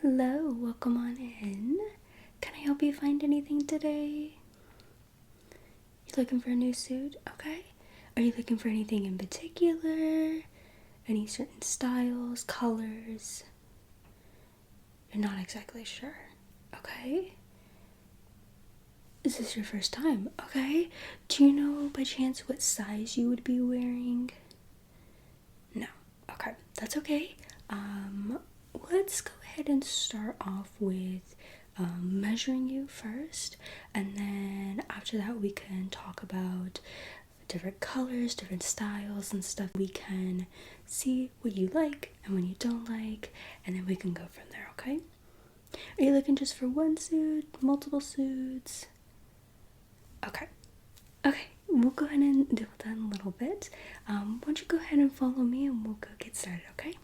Hello, welcome on in. Can I help you find anything today? You looking for a new suit? Okay. Are you looking for anything in particular? Any certain styles, colors? You're not exactly sure. Okay. Is this your first time? Okay. Do you know by chance what size you would be wearing? No. Okay. That's okay. Let's go ahead and start off with measuring you first, and then after that we can talk about different colors, different styles and stuff. We can see what you like and what you don't like, and then we can go from there. Okay. Are you looking just for one suit, multiple suits? Okay. Okay, we'll go ahead and deal with that in a little bit. Why don't you go ahead and follow me and we'll go get started, okay?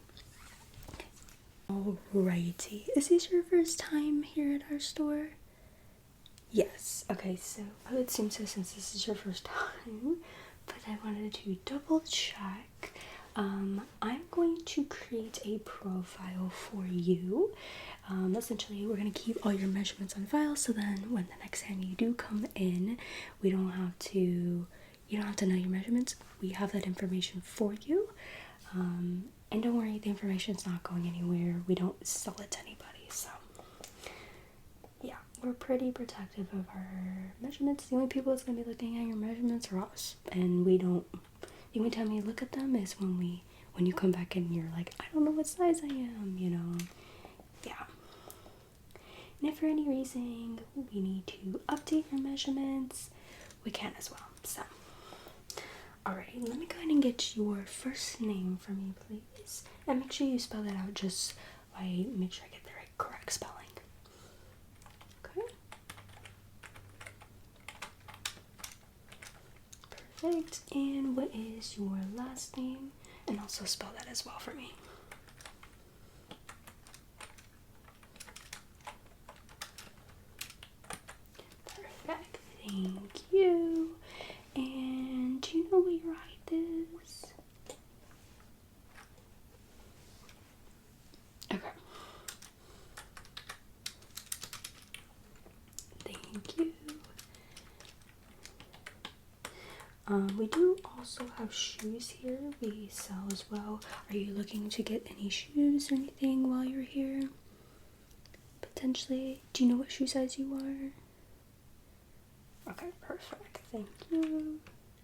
Alrighty. Is this your first time here at our store? Yes. Okay, so I would assume so since this is your first time, but I wanted to double check. I'm going to create a profile for you. Essentially, we're going to keep all your measurements on file, so then when the next time you do come in, you don't have to know your measurements. We have that information for you. And don't worry, the information's not going anywhere. We don't sell it to anybody, so yeah, we're pretty protective of our measurements. The only people that's going to be looking at your measurements are us, and we don't. The only time we look at them is when you come back in and you're like, I don't know what size I am, Yeah. And if for any reason we need to update your measurements, we can as well. So, alright, let me go ahead and get your first name for me, please. And make sure you spell that out just by make sure I get the correct spelling. Okay. Perfect. And what is your last name? And also spell that as well for me. Perfect. Thank you. And do you know what your height is? Okay. Thank you. We do also have shoes here we sell as well. Are you looking to get any shoes or anything while you're here? Potentially. Do you know what shoe size you are? Okay, perfect. Thank you.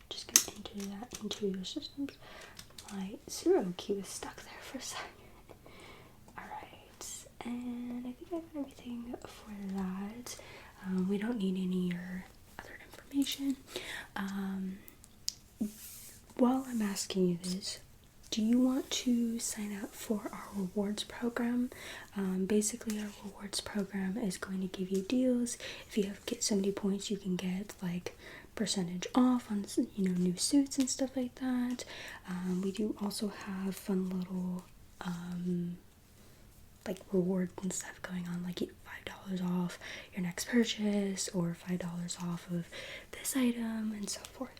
Just gonna enter that into your systems. My zero key was stuck there for a second. Alright, and I think I got everything for that. We don't need any other information. While I'm asking you this, do you want to sign up for our rewards program? Basically, our rewards program is going to give you deals. If you get so many points, you can get like percentage off on new suits and stuff like that. We do also have fun little like rewards and stuff going on, like $5 off your next purchase or $5 off of this item and so forth.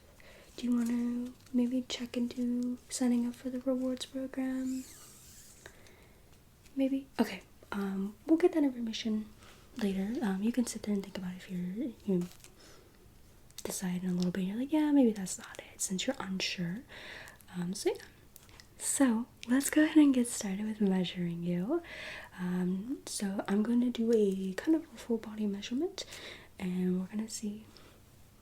Do you want to maybe check into signing up for the rewards program? Maybe? Okay, we'll get that information later. You can sit there and think about it if you decide in a little bit. You're like, yeah, maybe that's not it, since you're unsure. So yeah. So let's go ahead and get started with measuring you. So I'm going to do a kind of a full body measurement, and we're going to see.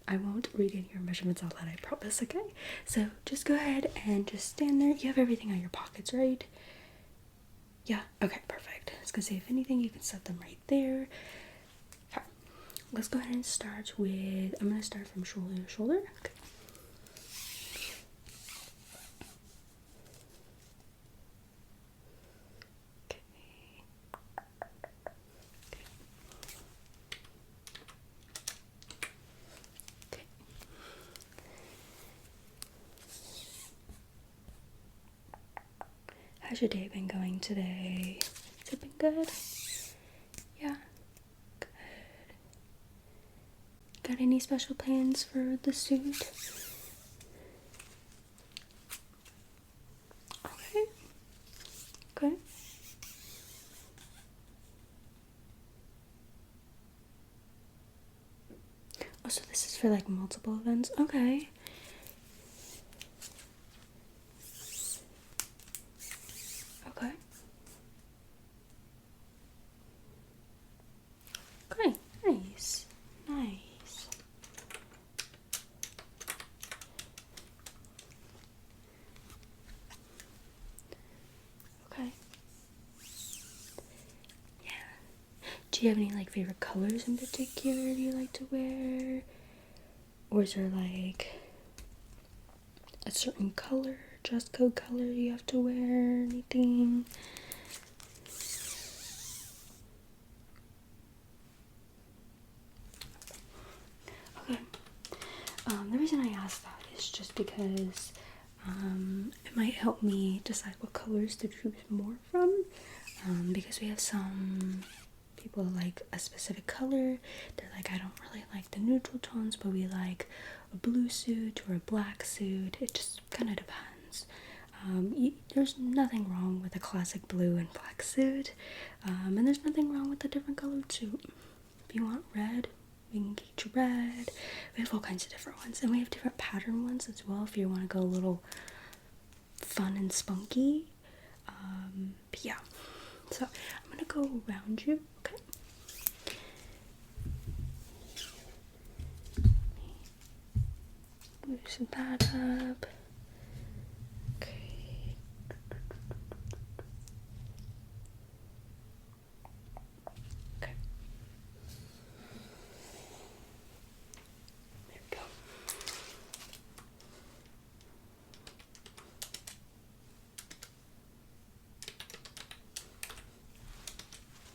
I won't read any of your measurements out loud, I promise, okay? So just go ahead and just stand there. You have everything on your pockets, right? Yeah? Okay, perfect. I was gonna say, if anything, you can set them right there. Okay. Let's go ahead and start with, I'm gonna start from shoulder to shoulder. Okay. How's your day been going today? Has it been good? Yeah? Good. Got any special plans for the suit? Okay. Okay. Oh, so this is for like multiple events? Okay. Okay. Okay, nice. Nice. Okay. Yeah. Do you have any like favorite colors in particular you like to wear? Or is there like a certain color, dress code color you have to wear, anything? Okay. The reason I asked that is just because it might help me decide what colors to choose more from. Because we have some people like a specific color. They're like, I don't really like the neutral tones, but we like a blue suit or a black suit. It just kind of depends. There's nothing wrong with a classic blue and black suit, and there's nothing wrong with a different colored suit. If you want red, we can get you red. We have all kinds of different ones, and we have different pattern ones as well if you want to go a little fun and spunky. But yeah, so I'm gonna go around you, okay? Loosen that up. Okay. Okay. There we go.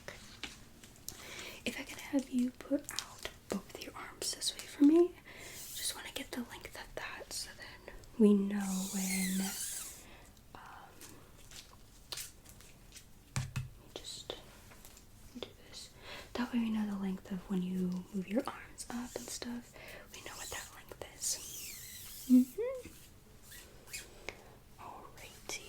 Okay. If I can have you put out both your arms this way for me, just want to get the length of that so then we know when. Just do this. That way we know the length of when you move your arms up and stuff. We know what that length is. Alrighty.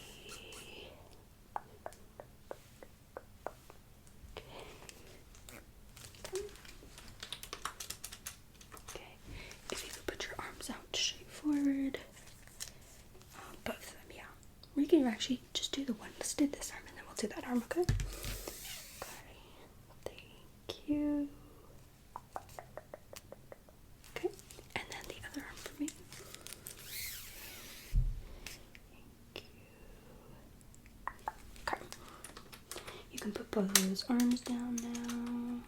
Okay. If you could put your arms out straight forward. Both of them, yeah. We can actually just do the one. Let's do this arm and then we'll do that arm, okay? Okay. Thank you. Okay. And then the other arm for me. Thank you. Okay. You can put both of those arms down now.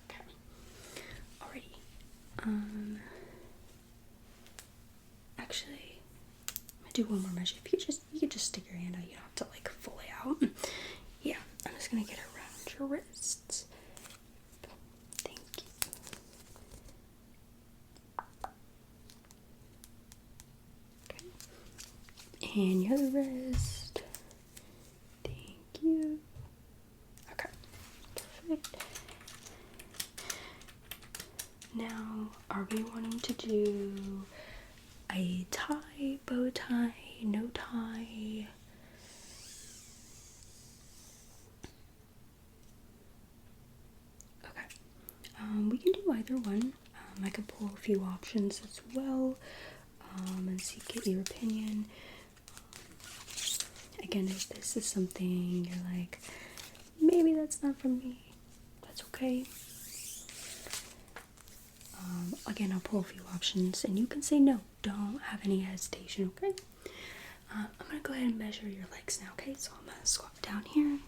Okay. Alrighty. Actually, I'm gonna do one more measure. If you could just stick your hand out. You don't have to like fully out. Yeah, I'm just gonna get around your wrists. Thank you. Okay. And your other wrist. Thank you. Okay. Perfect. Now, are we wanting to do a tie, bow tie, no tie? Okay. We can do either one. I could pull a few options as well, and see, get your opinion. Again, if this is something you're like, maybe that's not for me, that's okay. Again, I'll pull a few options and you can say no. Don't have any hesitation, okay? I'm gonna go ahead and measure your legs now, okay? So I'm gonna squat down here.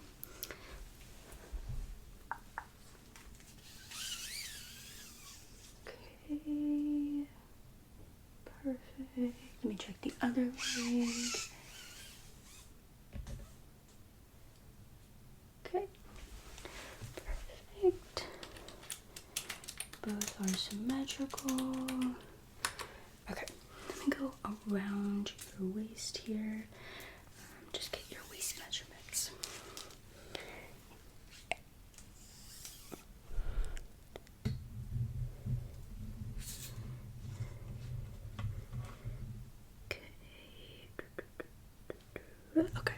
Okay. Perfect. Let me check the other leg. Okay. Perfect. Both are symmetrical. Okay, let me go around your waist here. Just get your waist measurements. Okay. Okay.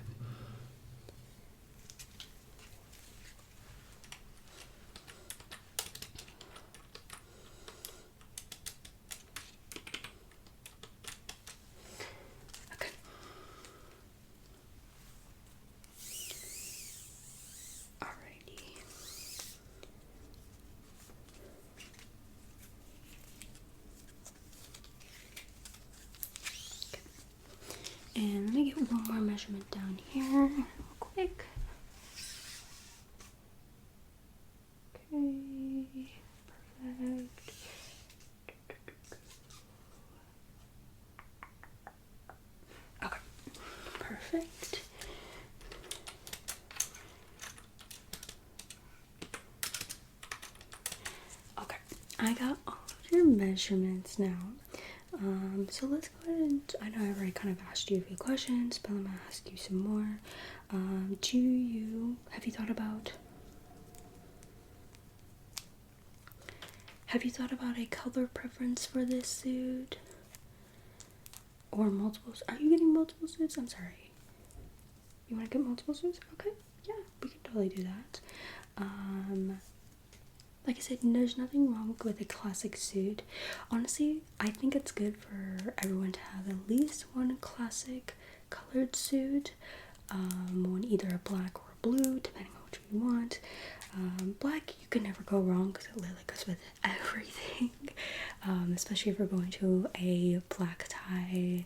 And let me get one more measurement down here real quick. Okay, perfect. Okay, perfect. Okay, I got all of your measurements now. So let's go ahead and, I know I already kind of asked you a few questions, but I'm gonna ask you some more. Have you thought about a color preference for this suit? Or multiple, are you getting multiple suits? I'm sorry. You wanna get multiple suits? Okay, yeah, we can totally do that. Like I said, there's nothing wrong with a classic suit. Honestly, I think it's good for everyone to have at least one classic colored suit. One either a black or a blue, depending on which you want. Black, you can never go wrong because it literally goes with everything. Especially if we're going to a black tie,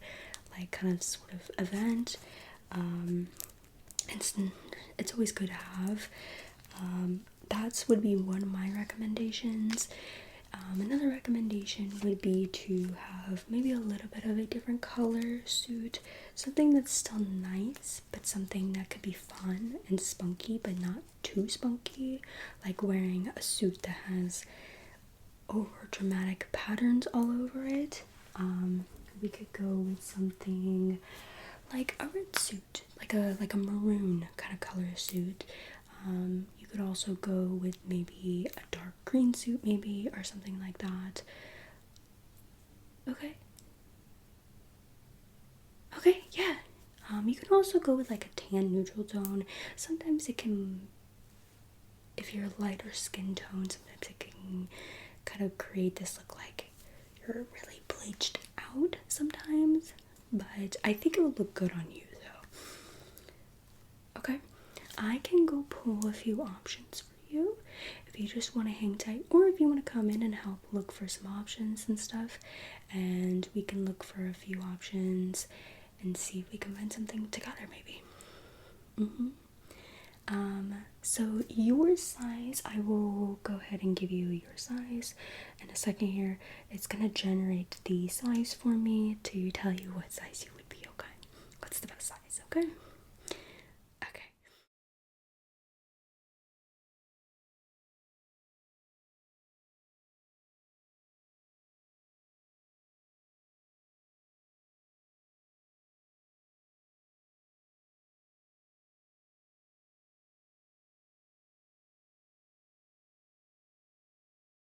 like kind of sort of event. It's always good to have. That would be one of my recommendations. Another recommendation would be to have maybe a little bit of a different color suit, something that's still nice, but something that could be fun and spunky, but not too spunky, like wearing a suit that has over dramatic patterns all over it. We could go with something like a red suit, like a maroon kind of color suit. You could also go with maybe a dark green suit, maybe, or something like that. Okay. Okay, yeah. You can also go with like a tan neutral tone. Sometimes it can, if you're lighter skin tone, sometimes it can kind of create this look like you're really bleached out sometimes. But I think it would look good on you though. Okay. I can go pull a few options for you if you just want to hang tight, or if you want to come in and help look for some options and stuff, and we can look for a few options and see if we can find something together maybe. So your size, I will go ahead and give you your size in a second here. It's gonna generate the size for me to tell you what size you would be. Okay, what's the best size? Okay.